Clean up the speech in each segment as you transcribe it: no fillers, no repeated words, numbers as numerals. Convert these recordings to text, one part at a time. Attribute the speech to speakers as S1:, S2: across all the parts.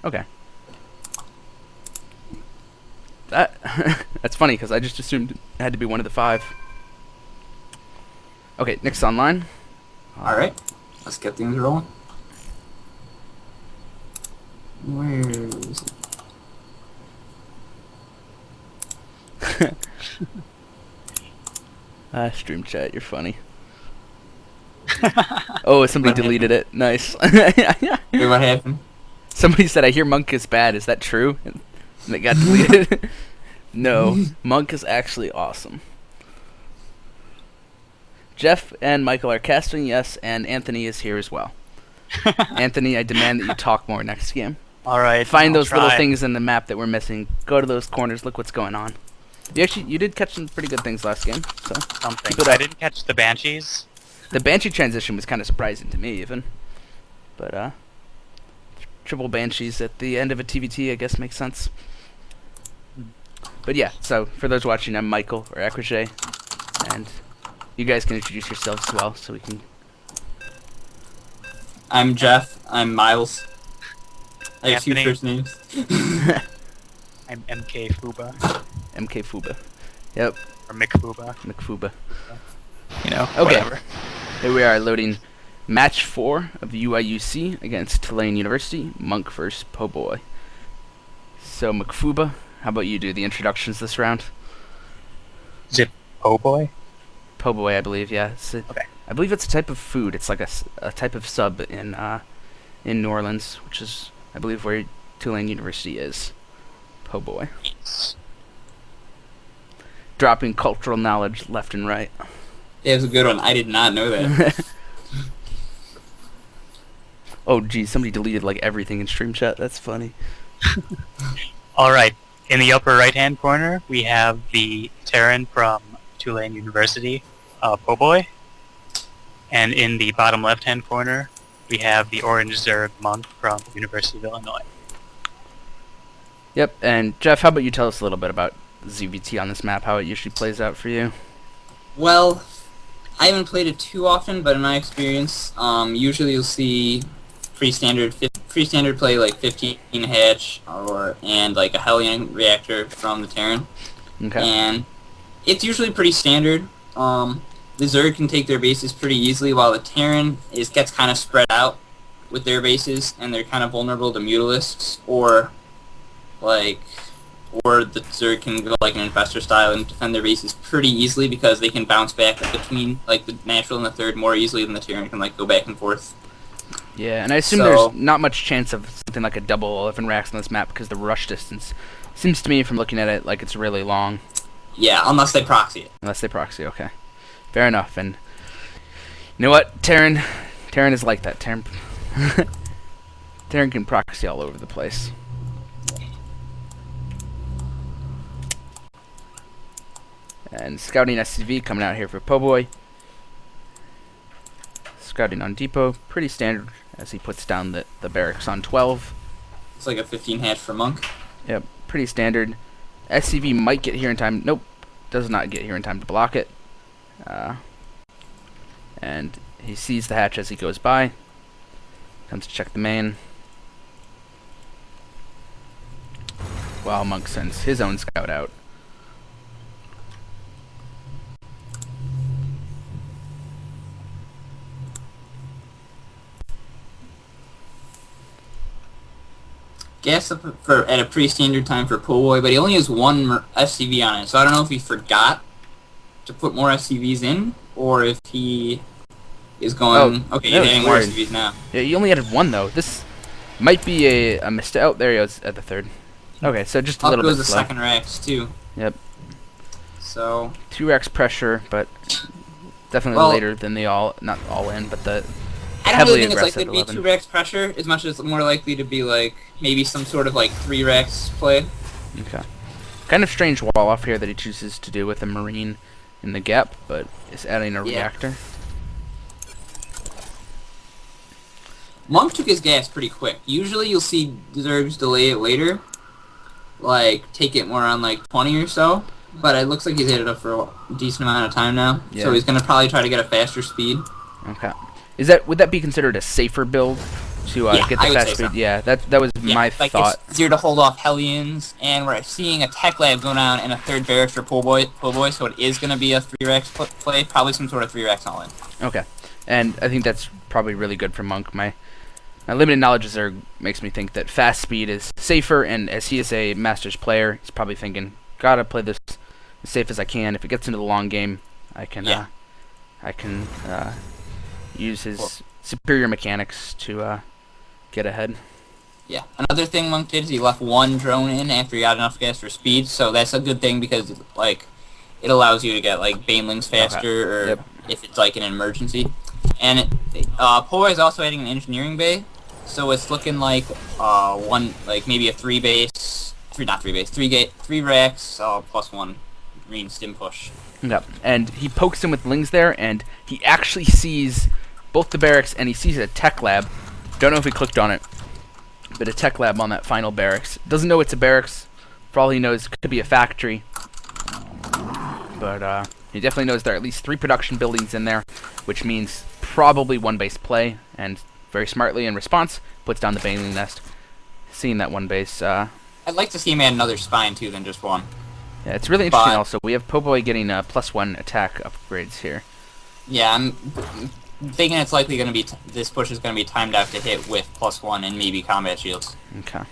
S1: Okay. That's funny because I just assumed it had to be one of the 5. Okay, Nick's online.
S2: Alright, let's get things rolling. Where is it?
S1: Stream chat, you're funny. Oh, somebody
S2: What
S1: deleted it. Nice.
S2: Wait, what happened?
S1: Somebody said, I hear Monk is bad. Is that true? And it got deleted. No, Monk is actually awesome. Jeff and Michael are casting, yes, and Anthony is here as well. Anthony, I demand that you talk more next game.
S3: Alright.
S1: Find those little things in the map that we're missing. Go to those corners, look what's going on. You did catch some pretty good things last game, so
S3: Something. I didn't catch the Banshees.
S1: the Banshee transition was kind of surprising to me, even. But, triple Banshees at the end of a TVT, I guess, makes sense. But yeah, so for those watching, I'm Michael, or Equige, and you guys can introduce yourselves as well, so we can...
S2: I'm Jeff. I'm Miles. I have 2
S3: Anthony.
S2: first names.
S3: I'm MK Fuba.
S1: MK Fuba. Yep,
S3: Or McFuba.
S1: McFuba.
S3: You know,
S1: Okay.
S3: whatever.
S1: Here we are loading match 4 of the UIUC against Tulane University, Monk vs. Poboy. So, McFuba, how about you do the introductions this round?
S3: Is it Poboy?
S1: Poboy, I believe, yeah.
S3: Okay.
S1: I believe it's a type of food. It's like a type of sub in New Orleans, which is, I believe, where Tulane University is. Poboy.
S3: Yes.
S1: Dropping cultural knowledge left and right.
S2: Yeah, it was a good one. I did not know that.
S1: Oh, geez, somebody deleted like everything in stream chat. That's funny.
S3: Alright. In the upper right-hand corner, we have the Terran from Tulane University, Poboy. And in the bottom left-hand corner, we have the Orange Zerg Monk from University of Illinois.
S1: Yep, and Jeff, how about you tell us a little bit about ZVT on this map, how it usually plays out for you?
S2: Well, I haven't played it too often, but in my experience, usually you'll see pretty standard play like 15 hatch and like a Hellion reactor from the Terran.
S1: Okay.
S2: And it's usually pretty standard. The Zerg can take their bases pretty easily, while the Terran gets kind of spread out with their bases, and they're kind of vulnerable to Mutalisks, or the Zerg can go like an Infestor style and defend their bases pretty easily because they can bounce back between like the natural and the third more easily than the Terran can like go back and forth.
S1: Yeah, and I assume there's not much chance of something like a double 11 racks on this map because the rush distance seems to me, from looking at it, like it's really long.
S2: Yeah, unless they proxy it.
S1: Unless they proxy, okay. Fair enough, and you know what? Terran is like that. Terran can proxy all over the place. And scouting SCV coming out here for Poboy. Scouting on Depot, pretty standard as he puts down the barracks on 12.
S2: It's like a 15 hatch for Monk.
S1: Yep, pretty standard. SCV might get here in time. Nope, does not get here in time to block it. And he sees the hatch as he goes by. Comes to check the main. While Monk sends his own scout out.
S2: Gas up at a pretty standard time for Poboy, but he only has one SCV on it, so I don't know if he forgot to put more SCVs in, or if he is going... okay, he's adding more SCVs now.
S1: Yeah, he only added one, though. This might be a mistake. Oh, there he is at the third. Okay, so just a little bit slow.
S2: Up goes the second racks, too.
S1: Yep.
S2: So...
S1: 2 racks pressure, but definitely later than the not all in, but the
S2: I don't
S1: heavily
S2: really think it's
S1: aggressive
S2: likely to be
S1: 11.
S2: 2 racks pressure, as much as it's more likely to be like maybe some sort of like 3 racks play.
S1: Okay. Kind of strange wall off here that he chooses to do with a Marine in the gap, but is adding a reactor.
S2: Monk took his gas pretty quick. Usually you'll see Zergs delay it later, like take it more on like 20 or so, but it looks like he's hit it up for a decent amount of time now, so he's going to probably try to get a faster speed.
S1: Okay. Would that be considered a safer build to
S2: Yeah,
S1: get
S2: I
S1: the
S2: would
S1: fast
S2: say
S1: speed.
S2: so.
S1: Yeah, that was
S2: Yeah,
S1: my
S2: like
S1: thought.
S2: it's easier to hold off Hellions, and we're seeing a Tech Lab go down and a third barracks for Poboy, so it is going to be a 3-Rex play, probably some sort of 3-Rex all in.
S1: Okay, and I think that's probably really good for Monk. My limited knowledge is there makes me think that fast speed is safer, and as he is a Masters player, he's probably thinking, gotta play this as safe as I can. If it gets into the long game, I can use his superior mechanics to get ahead.
S2: Yeah. Another thing Monk did is he left one drone in after he got enough gas for speed, so that's a good thing because like it allows you to get like banelings faster, or if it's like an emergency. And Poboy is also adding an engineering bay, so it's looking like maybe a 3 racks plus 1 green stim push.
S1: Yep, and he pokes him with lings there, and he actually sees both the barracks, and he sees a tech lab. Don't know if he clicked on it, but a tech lab on that final barracks. Doesn't know it's a barracks. For all he knows, it could be a factory. But he definitely knows there are at least 3 production buildings in there, which means probably one base play, and very smartly in response, puts down the baneling nest. Seeing that one base,
S2: I'd like to see him add another spine too than just one.
S1: Yeah, it's really interesting also. We have Poboy getting +1 attack upgrades here.
S2: Yeah, I'm thinking it's likely going to be, this push is going to be timed out to hit with +1 and maybe combat shields.
S1: Okay.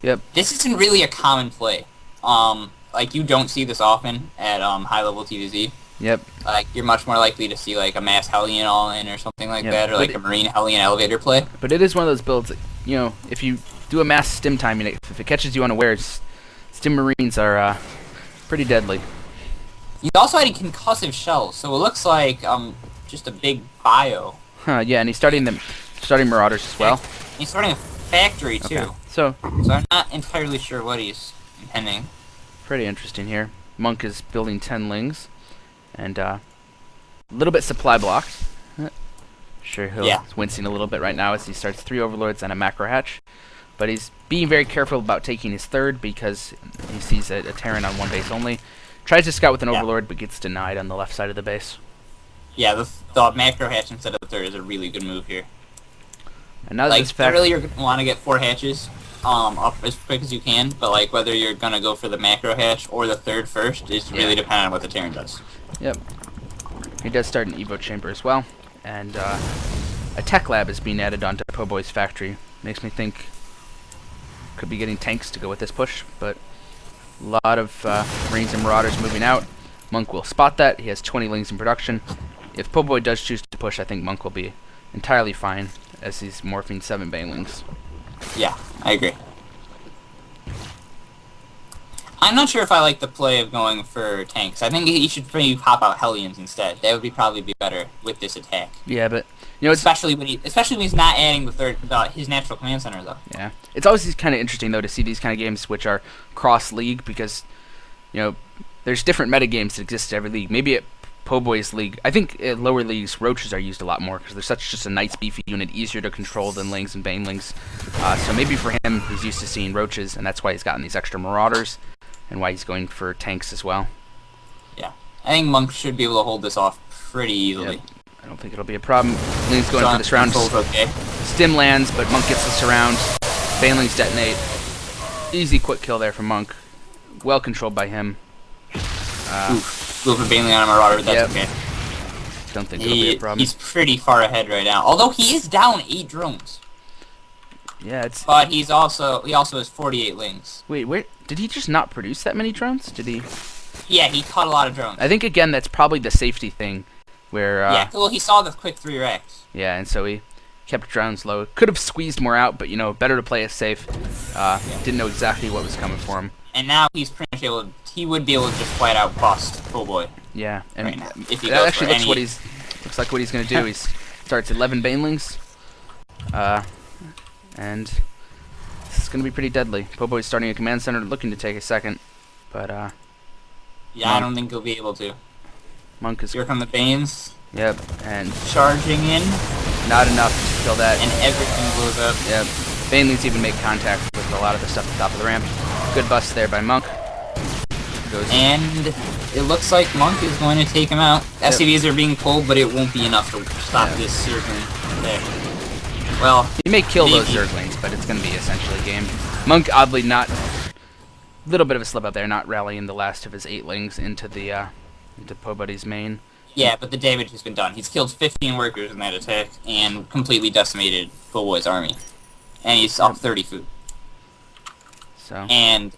S1: Yep.
S2: This isn't really a common play. Like, you don't see this often at high-level TVZ.
S1: Yep.
S2: Like, you're much more likely to see, like, a mass Hellion all-in or something like that, or, like, a Marine Hellion elevator play.
S1: But it is one of those builds that, you know, if you do a mass stim timing, if it catches you unawares, stim Marines are pretty deadly.
S2: He's also adding concussive shells, so it looks like just a big bio.
S1: Huh, yeah, and he's starting Marauders as well.
S2: He's starting a factory, too.
S1: Okay. So
S2: I'm not entirely sure what he's intending.
S1: pretty interesting here. Monk is building 10 lings, and a little bit supply blocked. Sure, he's wincing a little bit right now as he starts 3 Overlords and a macro hatch. But he's being very careful about taking his third because he sees a Terran on one base only. Tries to scout with an Overlord, but gets denied on the left side of the base.
S2: Yeah, the macro hatch instead of the third is a really good move here.
S1: And now
S2: like,
S1: this fact,
S2: really, you're going to want to get 4 hatches up as quick as you can, but like whether you're going to go for the macro hatch or the third first is really dependent on what the Terran does.
S1: Yep. He does start an Evo chamber as well, and a tech lab is being added onto Poboy's factory. Makes me think could be getting tanks to go with this push, but a lot of Marines and Marauders moving out. Monk will spot that. He has 20 lings in production. If Poboy does choose to push, I think Monk will be entirely fine, as he's morphing 7 banelings.
S2: Yeah, I agree. I'm not sure if I like the play of going for tanks. I think he should maybe pop out Hellions instead. That would probably be better with this attack.
S1: Yeah, but you know,
S2: especially when he's not adding the third, his natural command center though.
S1: Yeah, it's always kind of interesting though to see these kind of games which are cross league, because you know there's different meta games that exist in every league. Maybe at Poboy's league, I think at lower leagues roaches are used a lot more because they're such just a nice beefy unit, easier to control than lings and banelings. So maybe for him, he's used to seeing roaches, and that's why he's gotten these extra marauders, and why he's going for tanks as well.
S2: Yeah, I think Monk should be able to hold this off pretty easily.
S1: Yep. I don't think it'll be a problem. Ling's going for this round.
S2: Okay.
S1: Stim lands, but Monk gets the surround. Banelings detonate. Easy quick kill there from Monk. Well controlled by him.
S2: Go for Baneling on a Marauder, that's okay.
S1: Don't think it'll be a problem.
S2: He's pretty far ahead right now. Although he is down 8 drones.
S1: Yeah, it's.
S2: But he also has 48 lings.
S1: Wait, where did he just not produce that many drones? Did he?
S2: Yeah, he caught a lot of drones.
S1: I think again that's probably the safety thing, where.
S2: Yeah, well he saw the quick 3 racks.
S1: Yeah, and so he kept drones low. Could have squeezed more out, but you know, better to play it safe. Didn't know exactly what was coming for him.
S2: And now he's pretty much able. He would be able to just flat out bust Poboy.
S1: Yeah, and
S2: right now, if he
S1: that
S2: goes
S1: actually
S2: for
S1: looks like what he's gonna do. He starts 11 banelings, and this is gonna be pretty deadly. Poboy's starting a command center, looking to take a second, but
S2: yeah, I don't think he'll be able to.
S1: Monk is.
S2: Here come the Banes.
S1: Yep, and
S2: charging in.
S1: Not enough to kill that.
S2: And everything blows up.
S1: Yep. Banelings even make contact with a lot of the stuff at the top of the ramp. Good bust there by Monk.
S2: And it looks like Monk is going to take him out. SCVs are being pulled, but it won't be enough to stop this surgery there. Well,
S1: He may kill those
S2: maybe.
S1: Zerglings, but it's going to be essentially game. Monk, oddly, not... Little bit of a slip up there, not rallying the last of his 8lings into the, into Pobuddy's main.
S2: Yeah, but the damage has been done. He's killed 15 workers in that attack and completely decimated Poboy's army. And he's up 30 food.
S1: So,
S2: And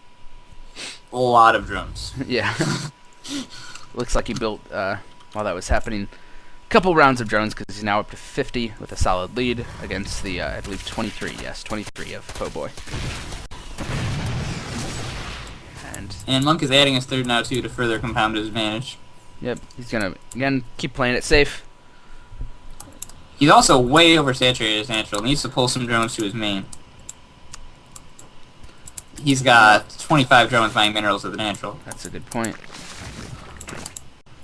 S2: a lot of drones.
S1: yeah. Looks like he built, while that was happening, a couple rounds of drones, because he's now up to 50 with a solid lead against the, I believe, 23, yes, 23 of Poboy.
S2: And Monk is adding his third now, too, to further compound his advantage.
S1: Yep, he's gonna, again, keep playing it safe.
S2: He's also way oversaturated as natural. Needs to pull some drones to his main. He's got 25 drones buying minerals at the natural.
S1: That's a good point.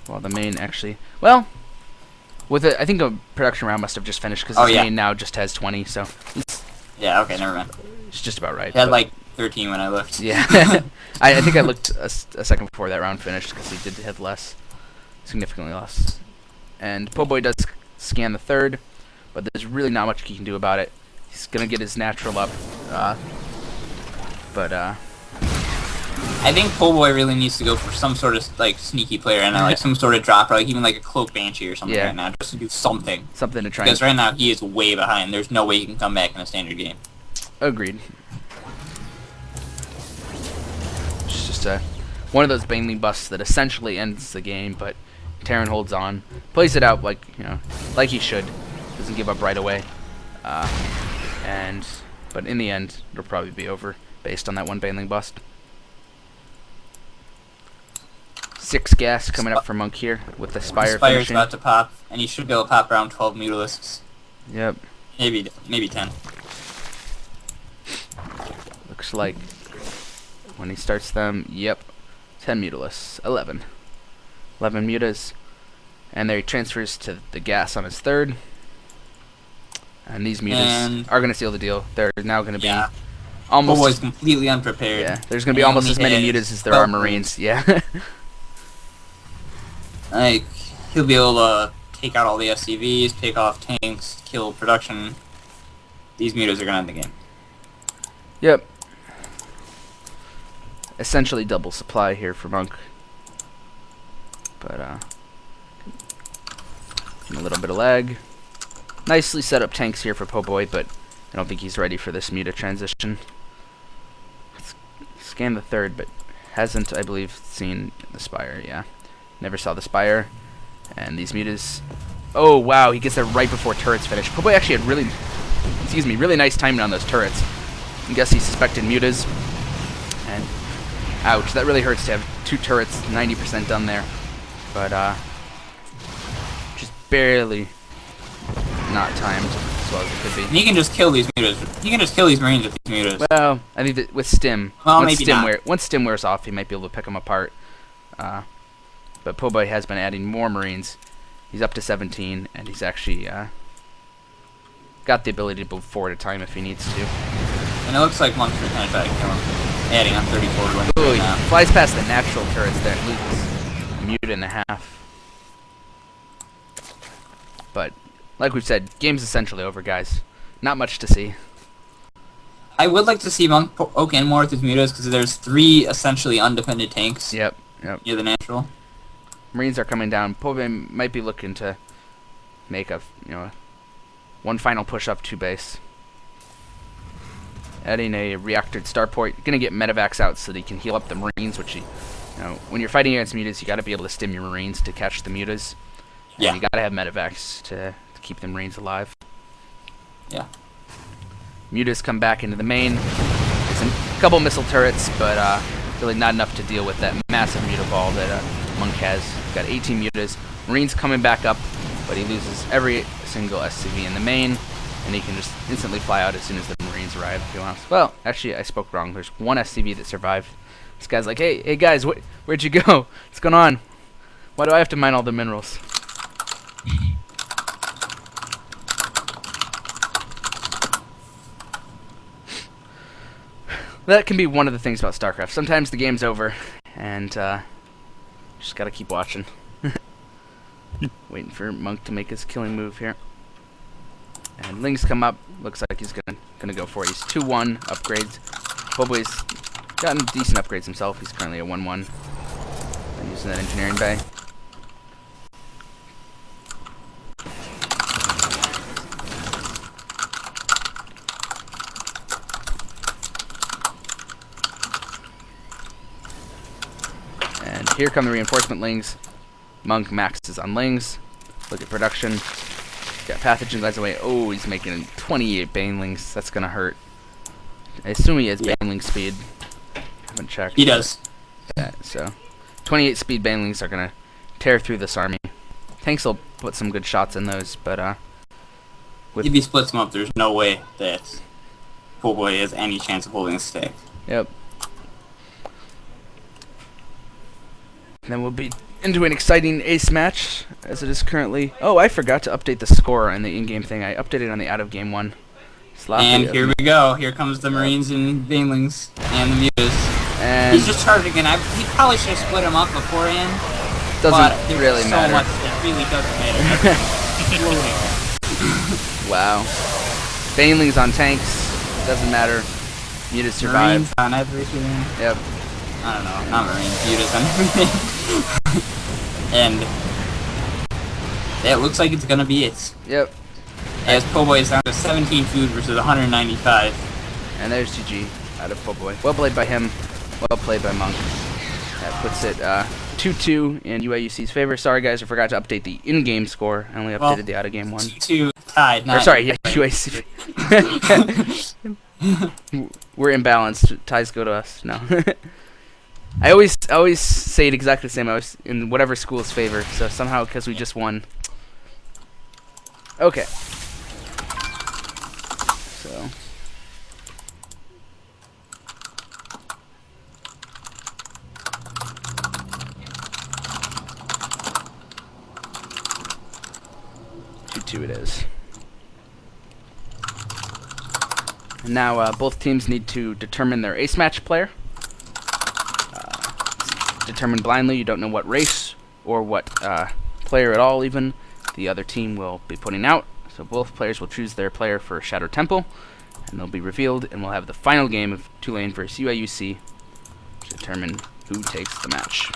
S1: Well, the main actually... Well, with it, I think a production round must have just finished, because his main now just has 20, so...
S2: Yeah, okay, never mind.
S1: It's just about right.
S2: He had, like, 13 when I looked.
S1: Yeah. I think I looked a second before that round finished, because he did have less. Significantly less. And Poboy does scan the third, but there's really not much he can do about it. He's gonna get his natural up,
S2: I think Poboy really needs to go for some sort of, like, sneaky player, and like some sort of drop, like even like a Cloak Banshee or something right now, just to do something.
S1: Something to try
S2: Because right now he is way behind. There's no way he can come back in a standard game.
S1: Agreed. It's just one of those Baneling busts that essentially ends the game, but Terran holds on, plays it out like, you know, like he should, doesn't give up right away, but in the end it'll probably be over based on that one Baneling bust. 6 gas coming up for Monk here with the Spire
S2: The Spire's
S1: finishing.
S2: about to pop, and he should be able to pop around 12 Mutalisks.
S1: Yep.
S2: Maybe 10.
S1: Looks like when he starts them, yep, 10 Mutalisks, 11 mutas, and there he transfers to the gas on his third, and these mutas are going to seal the deal. They're now going to be almost...
S2: Poboy's completely unprepared.
S1: Yeah, there's going to be almost as many mutas as there are Marines, yeah.
S2: Like, he'll be able to take out all the SCVs, take off tanks, kill production. These mutas are going to end the game.
S1: Yep. Essentially double supply here for Monk. But, a little bit of lag. Nicely set up tanks here for Poboy, but I don't think he's ready for this muta transition. Scan the third, but hasn't, I believe, seen the Spire, yeah. Never saw the Spire. And these mutas... Oh, wow, he gets there right before turrets finish. Poboy actually had really nice timing on those turrets. I guess he suspected mutas. And, ouch, that really hurts to have 2 turrets 90% done there. But, just barely not timed as well as it could be.
S2: And he can just kill these mutas. He can just kill these Marines with these mutas.
S1: Well, I think that with Stim,
S2: Well, maybe not.
S1: Once Stim wears off, he might be able to pick them apart. But Poboy has been adding more Marines. He's up to 17, and he's actually got the ability to move forward a time if he needs to.
S2: And it looks like Monk's going to kind of try to kill him. Adding on 34 wins
S1: Ooh,
S2: right
S1: he
S2: now.
S1: flies past the natural turrets there and loses a muta and a half. But, like we've said, game's essentially over, guys. Not much to see.
S2: I would like to see Monk poke in more with his mutas, because there's 3 essentially undefended tanks
S1: Yep.
S2: near the natural.
S1: Marines are coming down. Poboy might be looking to make one final push up to base. Adding a reactored starport. Gonna get medevacs out so that he can heal up the Marines, which when you're fighting against mutas, you gotta be able to stim your Marines to catch the mutas. And
S2: Yeah.
S1: you gotta have medevacs to keep the Marines alive.
S2: Yeah.
S1: Mutas come back into the main. There's a couple missile turrets, but really not enough to deal with that massive muta ball that Monk has. He's got 18 mutas. Marines coming back up, but he loses every single SCV in the main, and he can just instantly fly out as soon as the Marines arrive if he wants. Well, actually, I spoke wrong. There's 1 SCV that survived. This guy's like, hey guys, where'd you go? What's going on? Why do I have to mine all the minerals? That can be one of the things about StarCraft. Sometimes the game's over, and just gotta keep watching. Waiting for Monk to make his killing move here. And And Ling's come up. Looks like he's gonna go for it. He's 2-1 upgrades. Poboy's gotten decent upgrades himself. He's currently a 1-1. And using that engineering bay. And here come the reinforcement Lings. Monk maxes on Lings. Look at production. Got pathogen guys away. Oh, he's making 28 banelings. That's gonna hurt. I assume he has baneling speed. Haven't checked.
S2: He does.
S1: Yeah, so 28 speed banelings are gonna tear through this army. Tanks will put some good shots in those, but
S2: if he splits them up, there's no way that Poboy has any chance of holding a stick.
S1: Yep. And then we'll be into an exciting ace match, as it is currently... Oh, I forgot to update the score on the in-game thing. I updated on the out-of-game one.
S2: And here we go. Here comes the Marines and Banelings and the Mutas.
S1: And
S2: he's just charging in. He probably should have split them up beforehand.
S1: Doesn't really matter.
S2: It really doesn't matter.
S1: Wow. Banelings on tanks. Doesn't matter. Mutas survive.
S2: Marines on everything.
S1: Yep.
S2: I don't know. Not Marines. Mutas on everything. And it looks like it's gonna be it.
S1: Yep.
S2: As Poboy is down to 17 food versus 195.
S1: And there's GG out of Poboy. Well played by him. Well played by Monk. That puts it 2-2 in UIUC's favor. Sorry guys, I forgot to update the in-game score. I only updated the out-of-game one.
S2: 2 tied.
S1: Or sorry, yeah, UIUC. We're imbalanced. Ties go to us. No. I always say it exactly the same. I was in whatever school's favor. So somehow, because we just won. Okay. So. It is. And now both teams need to determine their ace match player. Determined blindly. You don't know what race or what player at all even the other team will be putting out. So both players will choose their player for Shadow Temple, and they'll be revealed, and we'll have the final game of Tulane versus UIUC to determine who takes the match.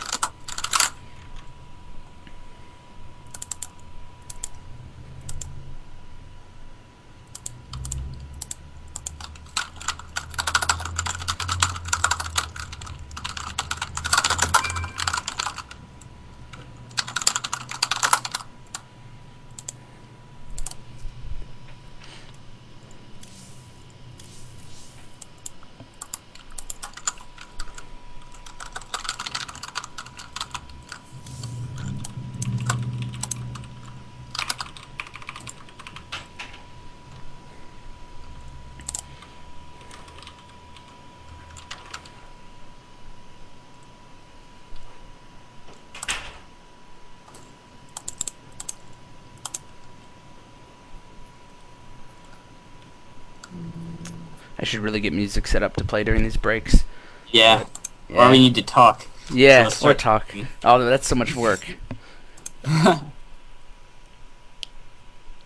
S1: I should really get music set up to play during these breaks.
S2: Yeah.
S1: Yeah.
S2: Or we need to talk.
S1: Yeah, or talk. Oh, that's so much work.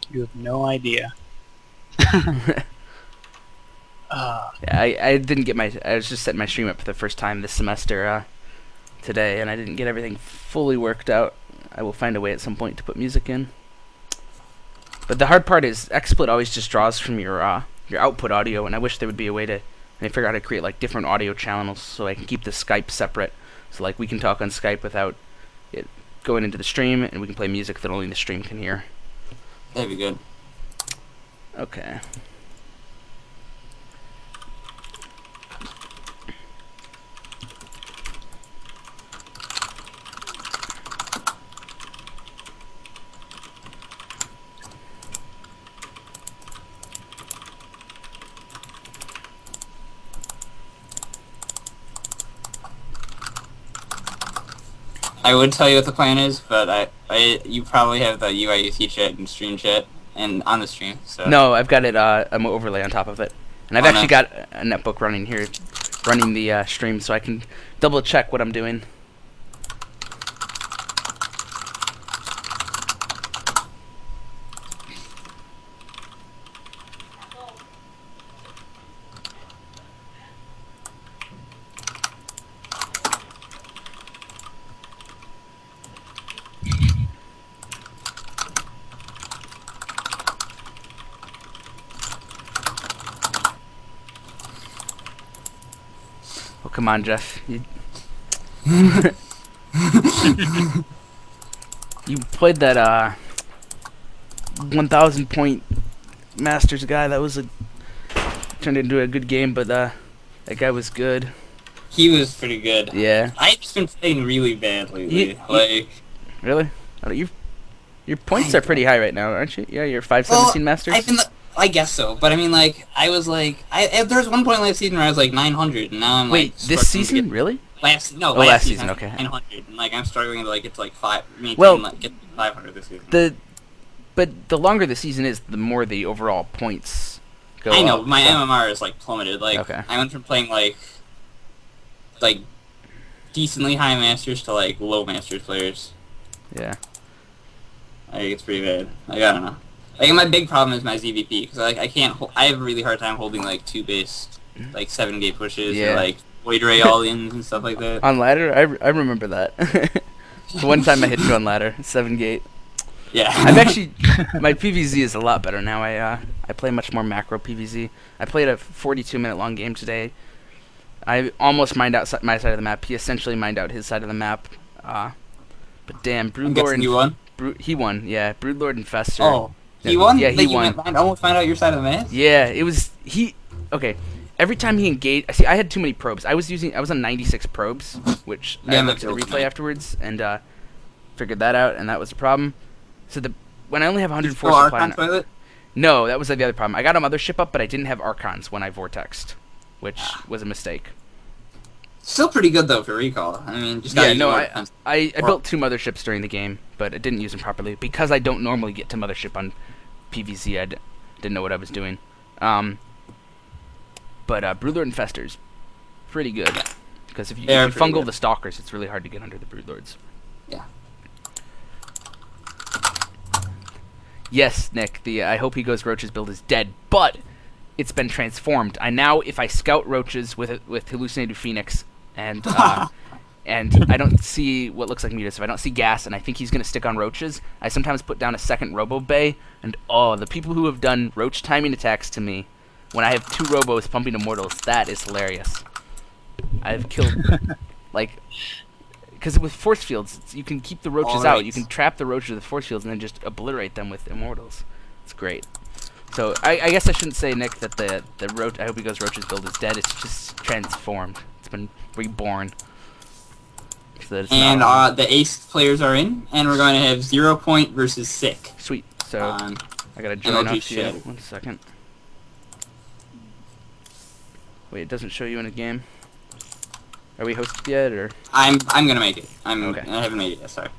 S3: You have no idea.
S1: Yeah, I didn't get my... I was just setting my stream up for the first time this semester today, and I didn't get everything fully worked out. I will find a way at some point to put music in. But the hard part is XSplit always just draws from your output audio, and I wish there would be a way to figure out how to create like different audio channels so I can keep the Skype separate. So like we can talk on Skype without it going into the stream, and we can play music that only the stream can hear.
S2: That'd be good.
S1: Okay.
S2: I would tell you what the plan is, but you probably have the UIUC chat and stream chat and on the stream. So
S1: No, I've got it. I'm overlay on top of it, and I've actually got a netbook running here, running the stream, so I can double check what I'm doing. Oh, come on, Jeff. You played that 1,000 point Masters guy. That was turned into a good game, but that guy was good.
S2: He was pretty good.
S1: Yeah.
S2: I've just been playing really bad lately.
S1: Really? Your points are pretty high right now, aren't you? Yeah, you're 517 Masters.
S2: I guess so, but I mean, like, I was like, there was one point last season where I was like 900, and now I'm
S1: Wait,
S2: like.
S1: this season, really?
S2: Last season,
S1: okay.
S2: 900, and like I'm struggling to like get to like get to 500 this season.
S1: But the longer the season is, the more the overall points go.
S2: I know,
S1: up,
S2: my
S1: so.
S2: MMR is like plummeted. Like,
S1: Okay.
S2: I went from playing like decently high masters to like low masters players.
S1: Yeah.
S2: Like, it's pretty bad. Like, I don't know. Like, my big problem is my ZVP, because like I have a really hard time holding like 2-base, like 7-gate pushes, or like Void Ray all-ins and stuff like that.
S1: On ladder, I remember that. One time I hit you on ladder, 7-gate.
S2: Yeah.
S1: I've actually, my PVZ is a lot better now. I play much more macro PVZ. I played a 42-minute long game today. I almost mined out my side of the map. He essentially mined out his side of the map. But damn, Broodlord and
S2: you won?
S1: He won, yeah. Broodlord and Fester.
S2: Oh, he won?
S1: Yeah, he won.
S2: Almost find out your side of the map?
S1: Yeah, it was okay. Every time he engaged, see, I had too many probes. I was on 96 probes, which I looked at the replay afterwards and figured that out, and that was a problem. So when I only have 104 supply, no, that was the other problem. I got a mothership up, but I didn't have Archons when I vortexed, which was a mistake.
S2: Still pretty good though for recall. I mean, just
S1: I built 2 motherships during the game, but I didn't use them properly because I don't normally get to mothership on PVZ. I didn't know what I was doing. But Broodlord and Fester's pretty good because if you fungal the Stalkers, it's really hard to get under the Broodlords.
S2: Yeah.
S1: Yes, Nick. I hope he goes Roach's build is dead, but it's been transformed. If I scout Roaches with Hallucinated Phoenix and and I don't see what looks like Mutus, if I don't see gas and I think he's going to stick on Roaches, I sometimes put down a second Robo Bay, and the people who have done Roach timing attacks to me when I have 2 Robos pumping Immortals, that is hilarious. I've killed, because with Force Fields, you can keep the Roaches out, you can trap the Roaches with Force Fields and then just obliterate them with Immortals. It's great. So I guess I shouldn't say, Nick, that the Roach, I hope he goes Roach's build is dead. It's just transformed. It's been reborn. So that
S2: the ace players are in, and we're going to have 0 point versus Sick.
S1: Sweet. So I gotta join up to you. 1 second. Wait, it doesn't show you in a game. Are we hosted yet, or?
S2: I'm gonna make it.
S1: Okay.
S2: I haven't made it yet. Sorry.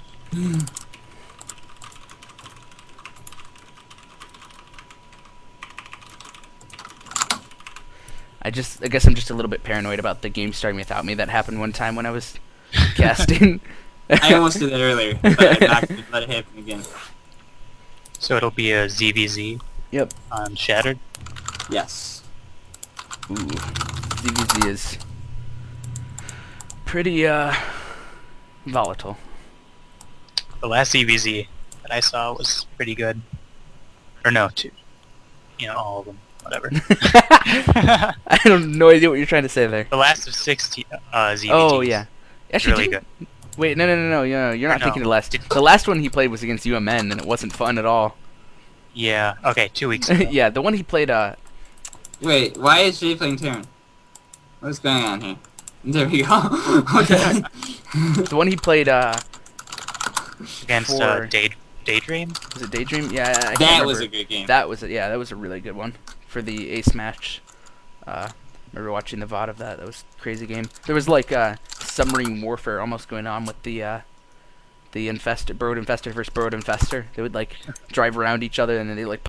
S1: I guess I'm just a little bit paranoid about the game starting without me. That happened one time when I was casting.
S2: I almost did that earlier, but I'm not going to let it happen again.
S3: So it'll be a ZVZ.
S1: Yep.
S3: On Shattered.
S2: Yes.
S1: Ooh, ZVZ is pretty volatile.
S3: The last ZVZ that I saw was pretty good. Or no, 2. All of them. Whatever.
S1: I have no idea what you're trying to say there.
S3: The last of 16 ZVGs.
S1: Oh yeah, actually
S3: really good.
S1: Wait, no, you're not thinking of the last. The last one he played was against UMN, and it wasn't fun at all.
S3: Yeah. Okay, 2 weeks ago.
S1: Yeah, the one he played.
S2: Wait, why is Jay playing Terran? What's going on here? There we go. Okay.
S1: The one he played
S3: against Daydream.
S1: Was it Daydream? Yeah, I can't
S2: that
S1: remember.
S2: was a good game.
S1: That was that was a really good one for the ace match. Remember watching the VOD of that. That was a crazy game. There was like submarine warfare almost going on with the Burrowed Infestor versus Burrowed Infestor. They would like drive around each other and then they like